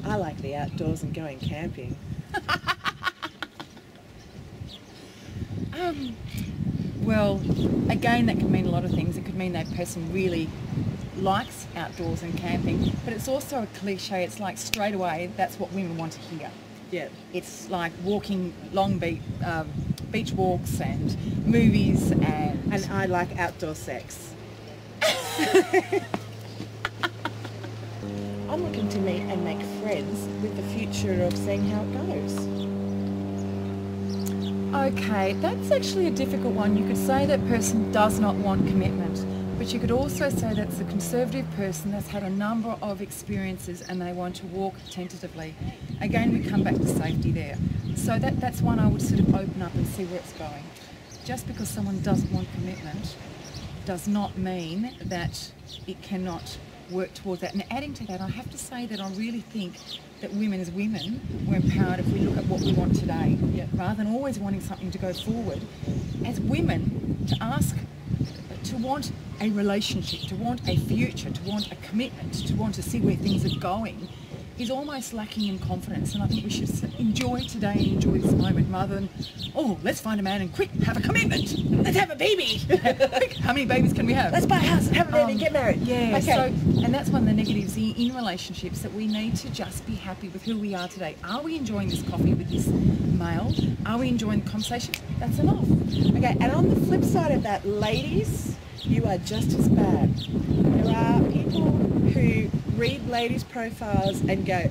I like the outdoors and going camping. Well, again, that can mean a lot of things. It could mean that person really likes outdoors and camping, but it's also a cliche. It's like straight away, that's what women want to hear. Yeah. It's like walking long beach walks and movies and... And I like outdoor sex. I'm looking to meet and make friends with the future of seeing how it goes. Okay, that's actually a difficult one. You could say that person does not want commitment, but you could also say that's a conservative person that's had a number of experiences and they want to walk tentatively. Again, we come back to safety there. So that's one I would sort of open up and see where it's going. Just because someone doesn't want commitment does not mean that it cannot work towards that. And adding to that, I have to say that I really think that women as women, we're empowered if we look at what we want today, rather than always wanting something to go forward. As women, to ask, to want a relationship, to want a future, to want a commitment, to want to see where things are going, is almost lacking in confidence. And I think we should enjoy today and enjoy this moment rather than, oh, let's find a man and quick, have a commitment. Let's have a baby. How many babies can we have? Let's buy a house and have a baby and get married. Yeah, okay. So, and that's one of the negatives in relationships, that we need to just be happy with who we are today. Are we enjoying this coffee with this male? Are we enjoying the conversation? That's enough. Okay, and on the flip side of that, ladies, you are just as bad. There are people who read ladies' profiles and go,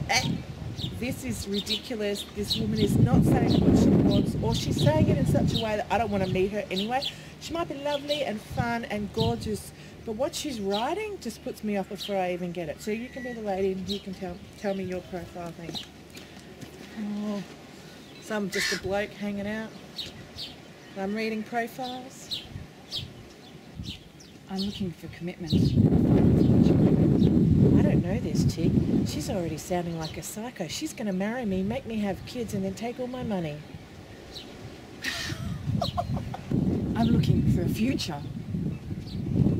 this is ridiculous, this woman is not saying what she wants, or she's saying it in such a way that I don't want to meet her anyway. She might be lovely and fun and gorgeous, but what she's writing just puts me off before I even get it. So you can be the lady and you can tell me your profile thing. Oh, so I'm just a bloke hanging out. I'm reading profiles. I'm looking for commitment. I don't know this chick. She's already sounding like a psycho. She's going to marry me, make me have kids, and then take all my money. I'm looking for a future.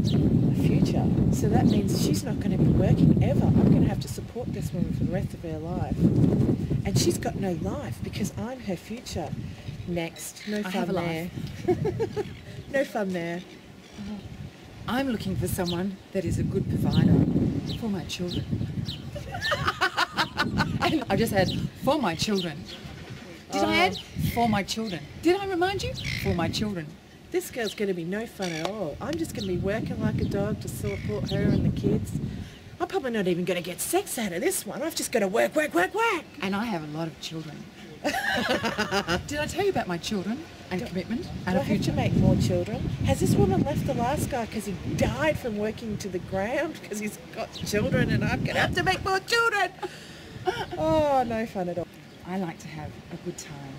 A future? So that means she's not going to be working ever. I'm going to have to support this woman for the rest of her life. And she's got no life because I'm her future. Next. No fun I have a there. life. No fun there. I'm looking for someone that is a good provider for my children. And I just had for my children. Did I add for my children? Did I remind you? For my children. This girl's going to be no fun at all. I'm just going to be working like a dog to support her and the kids. I'm probably not even going to get sex out of this one. I've just got to work. And I have a lot of children. Did I tell you about my children and commitment and Do a I have future? to make more children? Has this woman left the last guy because he died from working to the ground because he's got children and I'm going to have to make more children? Oh, no fun at all. I like to have a good time.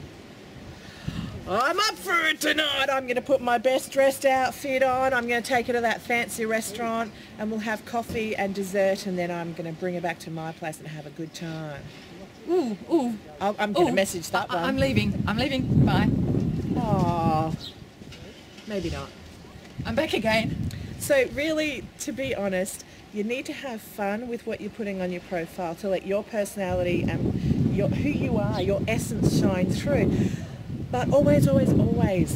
I'm up for it tonight. I'm going to put my best dressed outfit on. I'm going to take her to that fancy restaurant and we'll have coffee and dessert and then I'm going to bring her back to my place and have a good time. Ooh. I'm going to message that one. I'm leaving. Bye. Oh, maybe not. I'm back again. So really, to be honest, you need to have fun with what you're putting on your profile to let your personality and who you are, your essence shine through. But always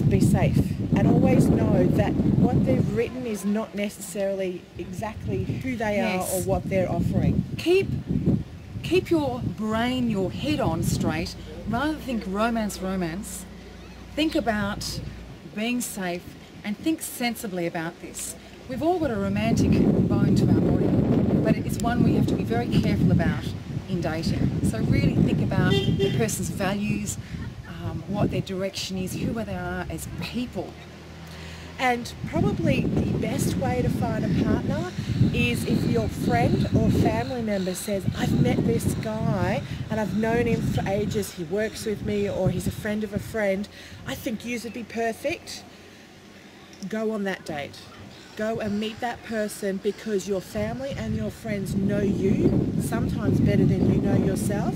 be safe and always know that what they've written is not necessarily exactly who they are or what they're offering. Keep your brain, your head on straight. Rather than think romance, think about being safe and think sensibly about this. We've all got a romantic bone to our body, but it's one we have to be very careful about in dating. So really think about the person's values, what their direction is, who they are as people. And probably the best way to find a partner is if your friend or family member says, I've met this guy and I've known him for ages, he works with me or he's a friend of a friend, I think you would be perfect. Go on that date. Go and meet that person because your family and your friends know you sometimes better than you know yourself,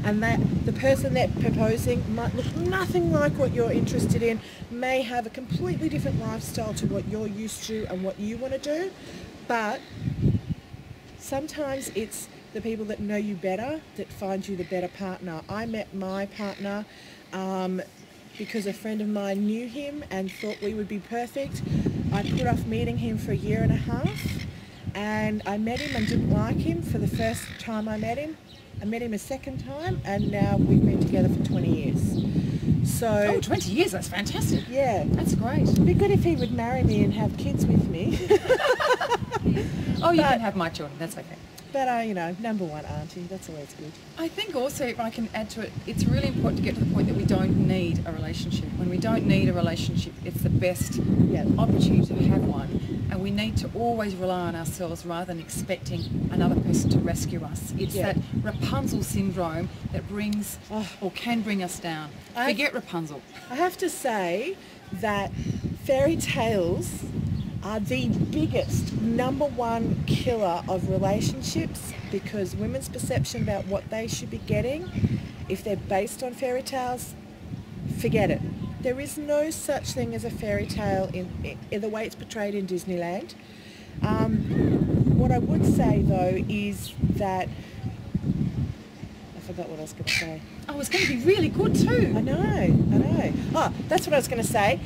and that the person they're proposing might look nothing like what you're interested in, may have a completely different lifestyle to what you're used to and what you want to do, but sometimes it's the people that know you better that find you the better partner. I met my partner because a friend of mine knew him and thought we would be perfect. I put off meeting him for a year and a half, and I met him and didn't like him for the first time I met him. I met him a second time, and now we've been together for 20 years. So, 20 years, that's fantastic. yeah. That's great. It'd be good if he would marry me and have kids with me. Oh, you can have my children, that's okay. But, you know, number one auntie, that's always good. I think also, if I can add to it, it's really important to get to the point that we don't need a relationship. When we don't need a relationship, it's the best opportunity to have one. And we need to always rely on ourselves rather than expecting another person to rescue us. It's that Rapunzel syndrome that brings or can bring us down. Forget Rapunzel. I have to say that fairy tales are the biggest number one killer of relationships, because women's perception about what they should be getting, if they're based on fairy tales, forget it. There is no such thing as a fairy tale in the way it's portrayed in Disneyland. What I would say though is that I forgot what I was going to say. Oh, it's going to be really good too. I know. Oh, that's what I was going to say.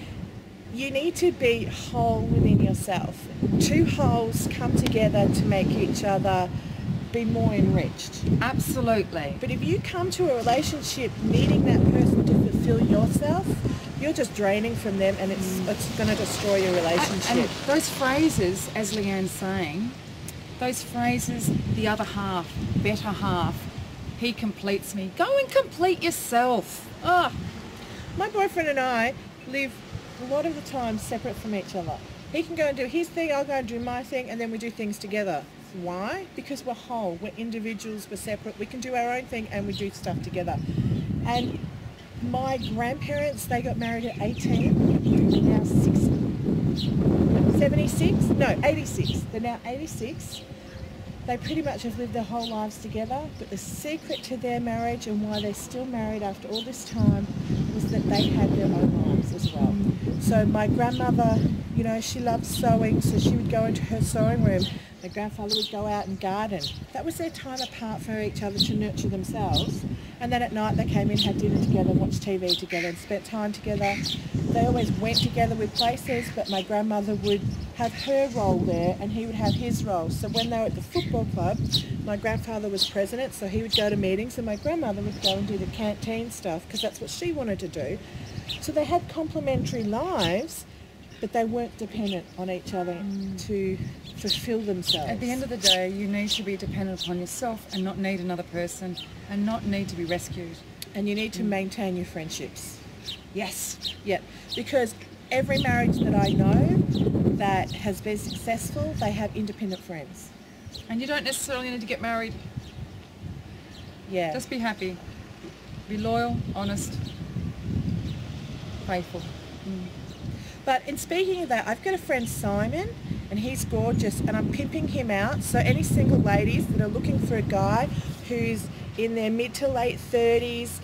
You need to be whole within yourself. Two wholes come together to make each other be more enriched. Absolutely. But if you come to a relationship needing that person to fulfill yourself, you're just draining from them, and it's going to destroy your relationship. And those phrases, as Leanne's saying, those phrases, the other half, better half, he completes me. Go and complete yourself. My boyfriend and I live a lot of the time separate from each other. He can go and do his thing, I'll go and do my thing, and then we do things together. Why? Because we're whole, we're individuals, we're separate, we can do our own thing and we do stuff together. And my grandparents, they got married at 18, they're now 86, they're now 86. They pretty much have lived their whole lives together, but the secret to their marriage and why they're still married after all this time was that they had their own lives as well. So my grandmother, you know, she loved sewing, so she would go into her sewing room. My grandfather would go out and garden. That was their time apart for each other to nurture themselves. And then at night they came in, had dinner together, watched TV together and spent time together. They always went together with places, but my grandmother would have her role there and he would have his role. So when they were at the football club, my grandfather was president, so he would go to meetings and my grandmother would go and do the canteen stuff because that's what she wanted to do. So they had complementary lives, but they weren't dependent on each other to fulfill themselves. At the end of the day, you need to be dependent upon yourself and not need another person and not need to be rescued. And you need to maintain your friendships. Yes. Yeah, because every marriage that I know that has been successful, they have independent friends. And you don't necessarily need to get married. Yeah. Just be happy. Be loyal, honest, faithful. But in speaking of that, I've got a friend Simon, and he's gorgeous, and I'm pimping him out. So any single ladies that are looking for a guy who's in their mid to late 30s,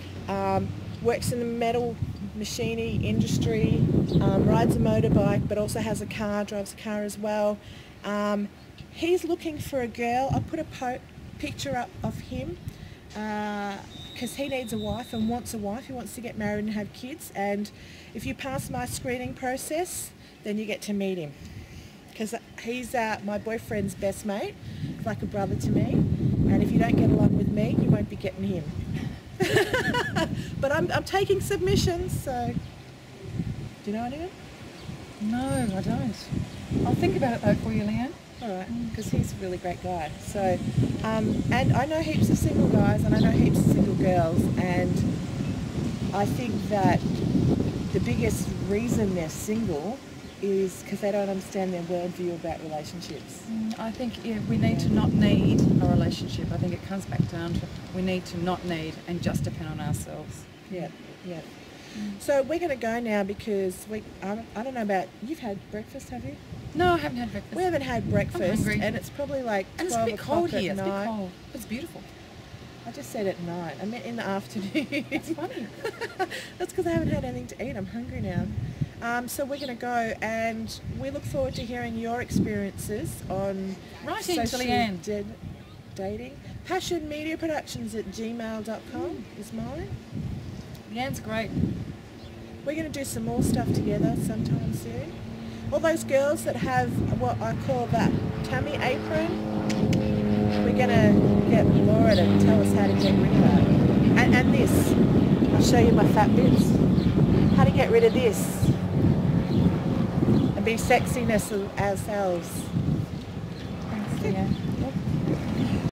works in the metal machining industry, rides a motorbike, but also has a car, drives a car as well. He's looking for a girl. I put a picture up of him because he needs a wife and wants a wife. He wants to get married and have kids. And if you pass my screening process, then you get to meet him. Because he's my boyfriend's best mate, like a brother to me. And if you don't get along with me, you won't be getting him. But I'm taking submissions, so... Do you know anyone? No, I don't. I'll think about it though for you, Leanne. All right, because he's a really great guy. So, and I know heaps of single guys and I know heaps of single girls, and I think that the biggest reason they're single is because they don't understand their worldview about relationships. I think we need to not need a relationship. I think it comes back down to we need to not need and just depend on ourselves. Yeah. So we're going to go now because I don't know about, you've had breakfast, have you? No, I haven't had breakfast. We haven't had breakfast. I'm hungry. And it's probably like 12 and it's a bit cold here. It's a bit cold. It's beautiful. I just said at night. I meant in the afternoon. It's funny. That's because I haven't had anything to eat. I'm hungry now. So we're going to go, and we look forward to hearing your experiences on Right into social Leanne. dating. passionmediaproductions@gmail.com is mine. Leanne's great. We're going to do some more stuff together sometime soon. All those girls that have what I call that tummy apron, we're going to get Laura to tell us how to get rid of that. And this. I'll show you my fat bits. How to get rid of this. And be sexiness of ourselves. Thanks, Leanne.